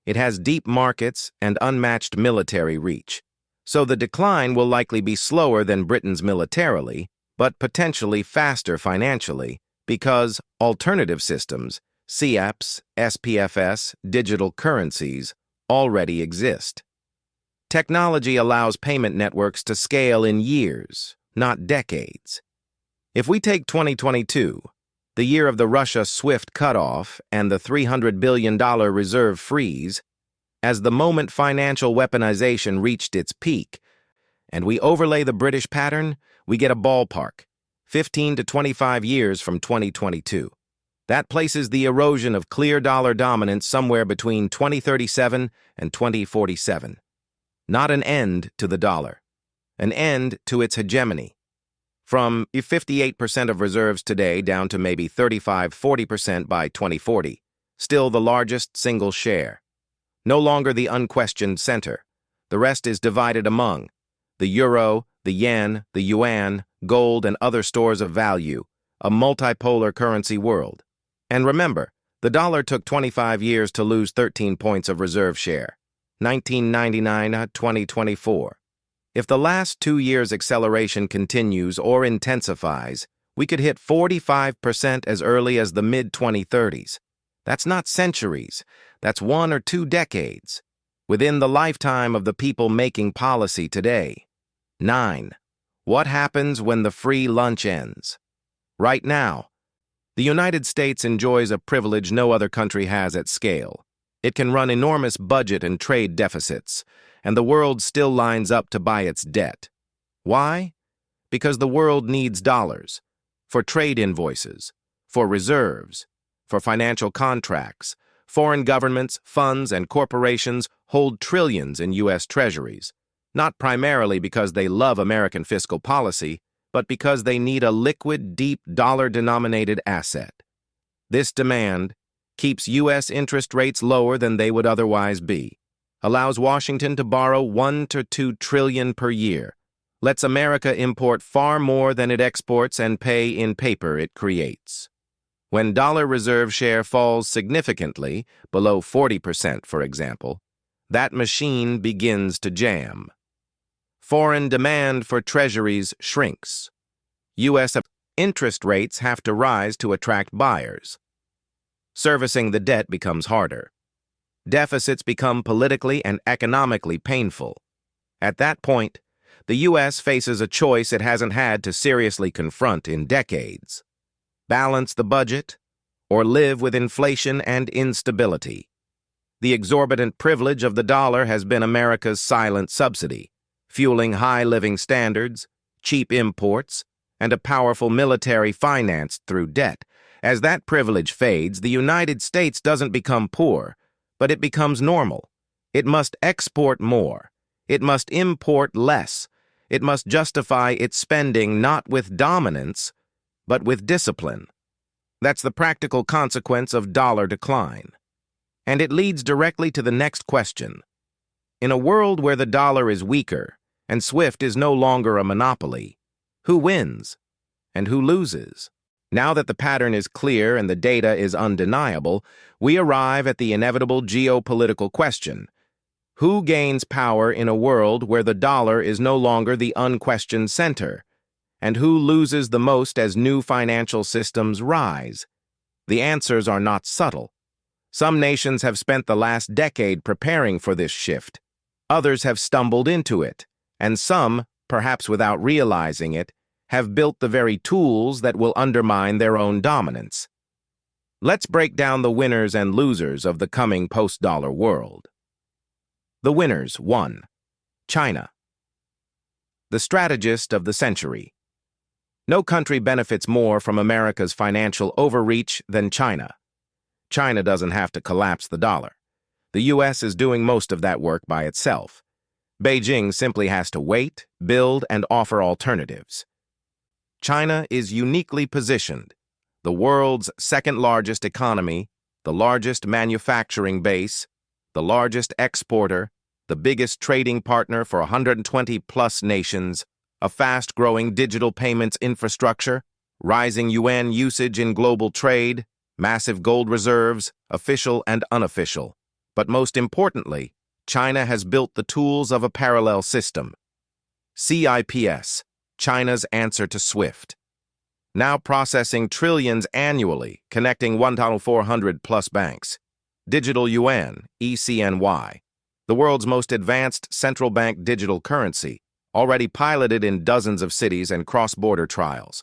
It has deep markets and unmatched military reach, so the decline will likely be slower than Britain's militarily, but potentially faster financially, because alternative systems, CAPs, SPFS, digital currencies, already exist. Technology allows payment networks to scale in years, not decades. If we take 2022, the year of the Russia SWIFT cutoff and the $300 billion reserve freeze, as the moment financial weaponization reached its peak, and we overlay the British pattern, we get a ballpark, 15 to 25 years from 2022. That places the erosion of clear dollar dominance somewhere between 2037 and 2047. Not an end to the dollar, an end to its hegemony. From 58% of reserves today down to maybe 35–40% by 2040, still the largest single share. No longer the unquestioned center. The rest is divided among the euro, the yen, the yuan, gold, and other stores of value, a multipolar currency world. And remember, the dollar took 25 years to lose 13 points of reserve share, 1999–2024. If the last 2 years' acceleration continues or intensifies, we could hit 45% as early as the mid-2030s. That's not centuries, that's 1 or 2 decades, within the lifetime of the people making policy today. 9. What happens when the free lunch ends? Right now, the United States enjoys a privilege no other country has at scale. It can run enormous budget and trade deficits, and the world still lines up to buy its debt. Why? Because the world needs dollars for trade invoices, for reserves, for financial contracts. Foreign governments, funds, and corporations hold trillions in U.S. treasuries, not primarily because they love American fiscal policy, but because they need a liquid, deep, dollar-denominated asset. This demand keeps U.S. interest rates lower than they would otherwise be, allows Washington to borrow $1 to $2 trillion per year, lets America import far more than it exports and pay in paper it creates. When dollar reserve share falls significantly, below 40%, for example, that machine begins to jam. Foreign demand for treasuries shrinks. U.S. interest rates have to rise to attract buyers. Servicing the debt becomes harder. Deficits become politically and economically painful. At that point, the U.S. faces a choice it hasn't had to seriously confront in decades. Balance the budget, or live with inflation and instability. The exorbitant privilege of the dollar has been America's silent subsidy, fueling high living standards, cheap imports, and a powerful military financed through debt. As that privilege fades, the United States doesn't become poor, but it becomes normal. It must export more. It must import less. It must justify its spending not with dominance, but with discipline. That's the practical consequence of dollar decline. And it leads directly to the next question. In a world where the dollar is weaker and SWIFT is no longer a monopoly, who wins and who loses? Now that the pattern is clear and the data is undeniable, we arrive at the inevitable geopolitical question. Who gains power in a world where the dollar is no longer the unquestioned center? And who loses the most as new financial systems rise? The answers are not subtle. Some nations have spent the last decade preparing for this shift. Others have stumbled into it, and some, perhaps without realizing it, have built the very tools that will undermine their own dominance. Let's break down the winners and losers of the coming post-dollar world. The winners. 1. China. The strategist of the century. No country benefits more from America's financial overreach than China. China doesn't have to collapse the dollar. The U.S. is doing most of that work by itself. Beijing simply has to wait, build, and offer alternatives. China is uniquely positioned, the world's second-largest economy, the largest manufacturing base, the largest exporter, the biggest trading partner for 120-plus nations, a fast-growing digital payments infrastructure, rising yuan usage in global trade, massive gold reserves, official and unofficial. But most importantly, China has built the tools of a parallel system. CIPS, China's answer to SWIFT. Now processing trillions annually, connecting 1,400 plus banks. Digital Yuan, ECNY, the world's most advanced central bank digital currency, already piloted in dozens of cities and cross-border trials.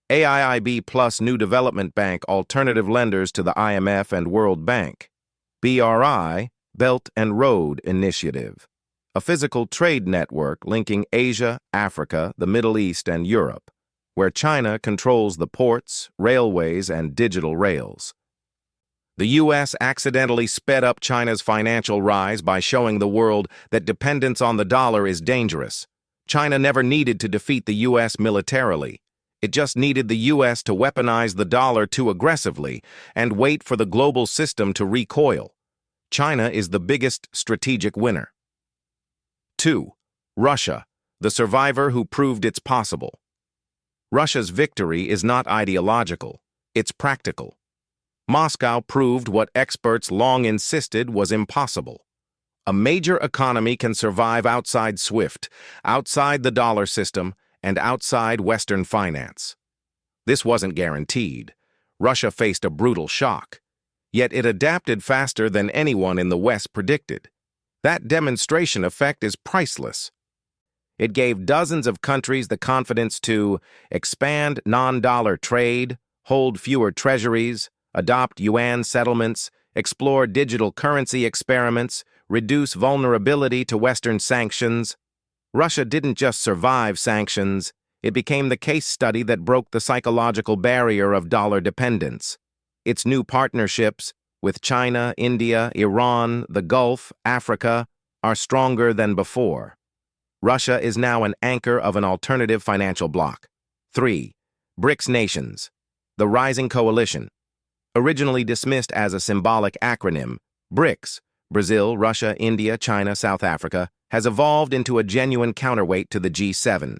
AIIB Plus New Development Bank alternative lenders to the IMF and World Bank. BRI, Belt and Road Initiative, a physical trade network linking Asia, Africa, the Middle East, and Europe, where China controls the ports, railways, and digital rails. The U.S. accidentally sped up China's financial rise by showing the world that dependence on the dollar is dangerous. China never needed to defeat the U.S. militarily. It just needed the U.S. to weaponize the dollar too aggressively and wait for the global system to recoil. China is the biggest strategic winner. 2. Russia, the survivor who proved it's possible. Russia's victory is not ideological, it's practical. Moscow proved what experts long insisted was impossible. A major economy can survive outside SWIFT, outside the dollar system, and outside Western finance. This wasn't guaranteed. Russia faced a brutal shock. Yet it adapted faster than anyone in the West predicted. That demonstration effect is priceless. It gave dozens of countries the confidence to expand non-dollar trade, hold fewer treasuries, adopt yuan settlements, explore digital currency experiments, reduce vulnerability to Western sanctions. Russia didn't just survive sanctions, it became the case study that broke the psychological barrier of dollar dependence. Its new partnerships with China, India, Iran, the Gulf, Africa are stronger than before. Russia is now an anchor of an alternative financial bloc. 3. BRICS nations, the rising coalition. Originally dismissed as a symbolic acronym, BRICS, Brazil, Russia, India, China, South Africa, has evolved into a genuine counterweight to the G7.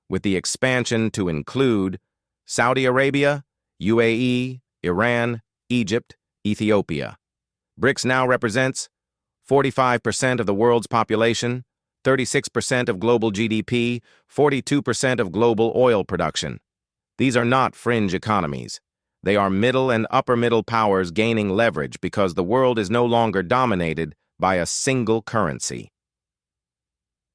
With the expansion to include Saudi Arabia, UAE, Iran, Egypt, Ethiopia. BRICS now represents 45% of the world's population, 36% of global GDP, 42% of global oil production. These are not fringe economies. They are middle and upper middle powers gaining leverage because the world is no longer dominated by a single currency.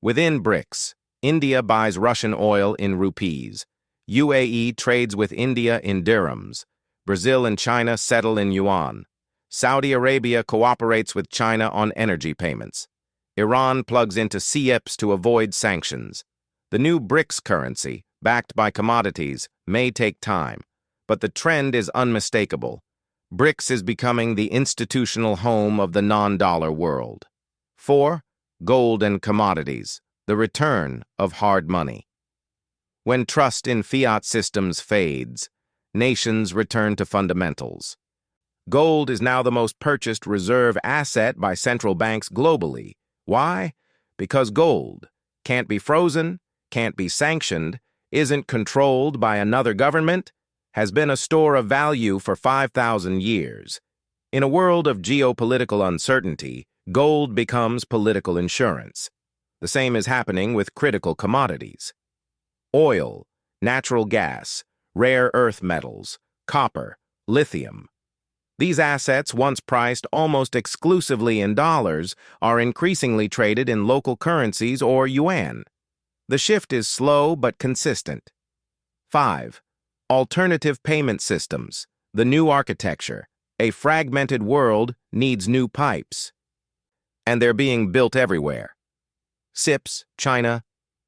Within BRICS, India buys Russian oil in rupees. UAE trades with India in dirhams. Brazil and China settle in yuan. Saudi Arabia cooperates with China on energy payments. Iran plugs into CIPS to avoid sanctions. The new BRICS currency, backed by commodities, may take time, but the trend is unmistakable. BRICS is becoming the institutional home of the non-dollar world. 4. Gold and commodities, the return of hard money. When trust in fiat systems fades, nations return to fundamentals. Gold is now the most purchased reserve asset by central banks globally. Why? Because gold can't be frozen, can't be sanctioned, isn't controlled by another government, has been a store of value for 5,000 years. In a world of geopolitical uncertainty, gold becomes political insurance. The same is happening with critical commodities. Oil, natural gas, rare earth metals, copper, lithium. These assets, once priced almost exclusively in dollars, are increasingly traded in local currencies or yuan. The shift is slow but consistent. 5. Alternative payment systems, the new architecture. A fragmented world needs new pipes. And they're being built everywhere. CIPS, China,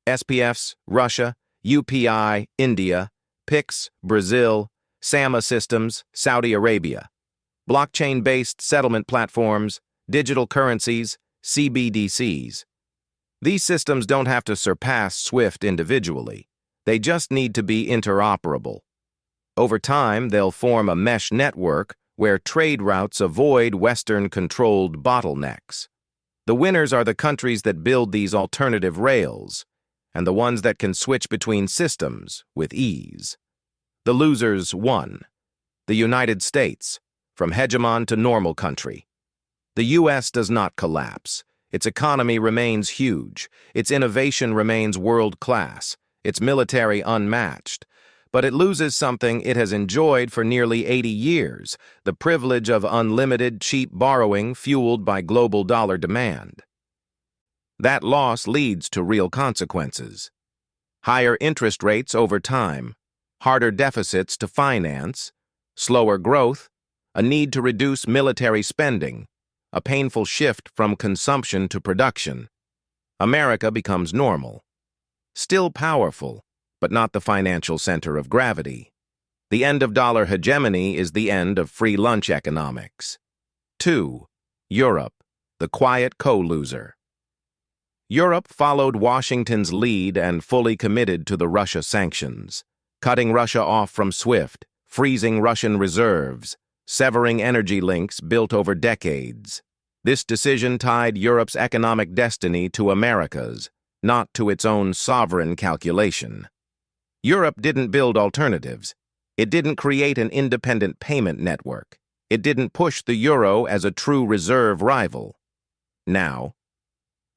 SPFs, Russia, UPI, India, PIX, Brazil, SAMA systems, Saudi Arabia. Blockchain-based settlement platforms, digital currencies, CBDCs. These systems don't have to surpass SWIFT individually. They just need to be interoperable. Over time, they'll form a mesh network where trade routes avoid Western-controlled bottlenecks. The winners are the countries that build these alternative rails, and the ones that can switch between systems with ease. The losers won. The United States, from hegemon to normal country. The U.S. does not collapse. Its economy remains huge. Its innovation remains world-class. Its military unmatched. But it loses something it has enjoyed for nearly 80 years, the privilege of unlimited, cheap borrowing fueled by global dollar demand. That loss leads to real consequences. Higher interest rates over time, harder deficits to finance, slower growth, a need to reduce military spending, a painful shift from consumption to production. America becomes normal. Still powerful, but not the financial center of gravity. The end of dollar hegemony is the end of free lunch economics. 2. Europe, the quiet co-loser. Europe followed Washington's lead and fully committed to the Russia sanctions, cutting Russia off from SWIFT, freezing Russian reserves, severing energy links built over decades. This decision tied Europe's economic destiny to America's, not to its own sovereign calculation. Europe didn't build alternatives. It didn't create an independent payment network. It didn't push the euro as a true reserve rival. Now,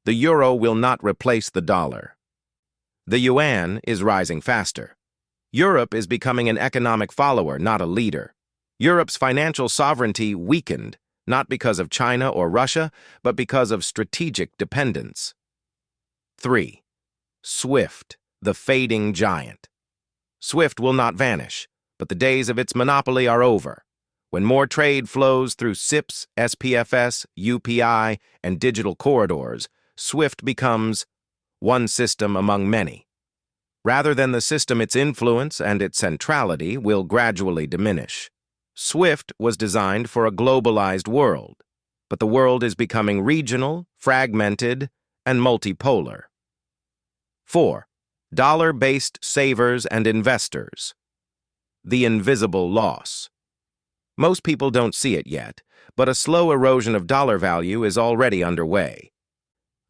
the euro will not replace the dollar. The yuan is rising faster. Europe is becoming an economic follower, not a leader. Europe's financial sovereignty weakened, not because of China or Russia, but because of strategic dependence. 3. SWIFT, the fading giant. SWIFT will not vanish, but the days of its monopoly are over. When more trade flows through SIPs, SPFS, UPI, and digital corridors, SWIFT becomes one system among many. Rather than the system, its influence and its centrality will gradually diminish. SWIFT was designed for a globalized world, but the world is becoming regional, fragmented, and multipolar. 4. Dollar-based savers and investors. The invisible loss. Most people don't see it yet, but a slow erosion of dollar value is already underway.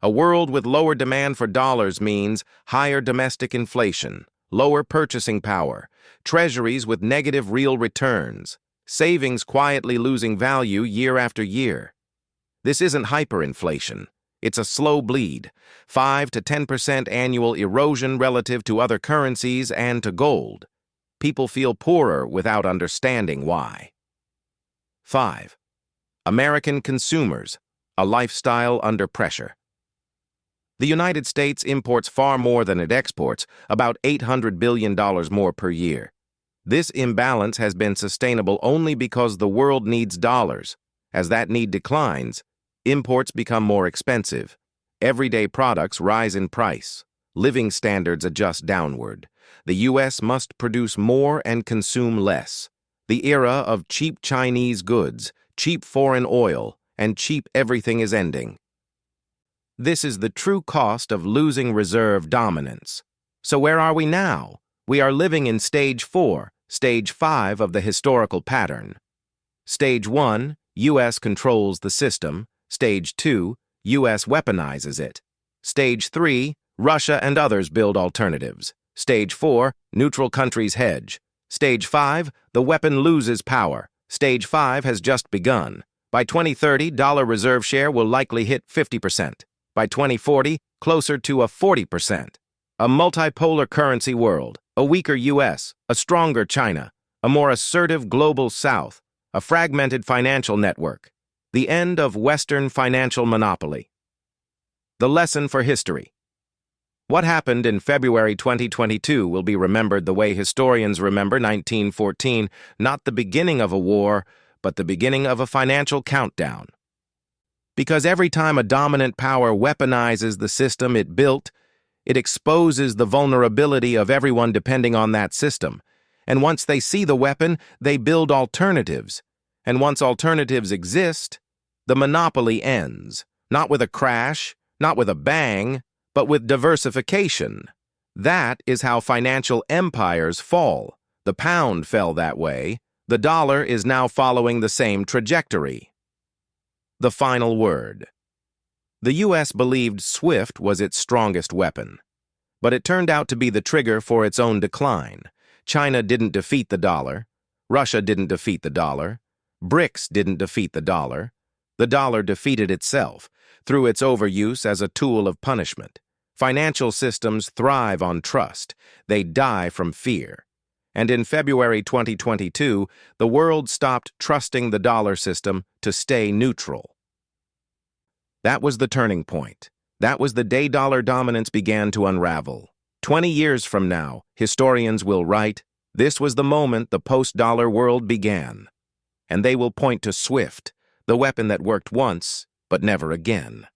A world with lower demand for dollars means higher domestic inflation, lower purchasing power, treasuries with negative real returns, savings quietly losing value year after year. This isn't hyperinflation. It's a slow bleed, 5 to 10% annual erosion relative to other currencies and to gold. People feel poorer without understanding why. 5. American consumers, a lifestyle under pressure. The United States imports far more than it exports, about $800 billion more per year. This imbalance has been sustainable only because the world needs dollars. As that need declines, imports become more expensive. Everyday products rise in price. Living standards adjust downward. The U.S. must produce more and consume less. The era of cheap Chinese goods, cheap foreign oil, and cheap everything is ending. This is the true cost of losing reserve dominance. So where are we now? We are living in Stage 4, Stage 5 of the historical pattern. Stage 1, U.S. controls the system. Stage 2, U.S. weaponizes it. Stage 3, Russia and others build alternatives. Stage 4, neutral countries hedge. Stage 5, the weapon loses power. Stage 5 has just begun. By 2030, dollar reserve share will likely hit 50%. By 2040, closer to a 40%. A multipolar currency world, a weaker U.S., a stronger China, a more assertive global South, a fragmented financial network. The end of Western financial monopoly. The lesson for history. What happened in February 2022 will be remembered the way historians remember 1914, not the beginning of a war, but the beginning of a financial countdown. Because every time a dominant power weaponizes the system it built, it exposes the vulnerability of everyone depending on that system. And once they see the weapon, they build alternatives. And once alternatives exist, the monopoly ends, not with a crash, not with a bang, but with diversification. That is how financial empires fall. The pound fell that way. The dollar is now following the same trajectory. The final word. The U.S. believed SWIFT was its strongest weapon, but it turned out to be the trigger for its own decline. China didn't defeat the dollar. Russia didn't defeat the dollar. BRICS didn't defeat the dollar. The dollar defeated itself through its overuse as a tool of punishment. Financial systems thrive on trust. They die from fear. And in February 2022, the world stopped trusting the dollar system to stay neutral. That was the turning point. That was the day dollar dominance began to unravel. 20 years from now, historians will write, "This was the moment the post-dollar world began." And they will point to SWIFT, the weapon that worked once, but never again.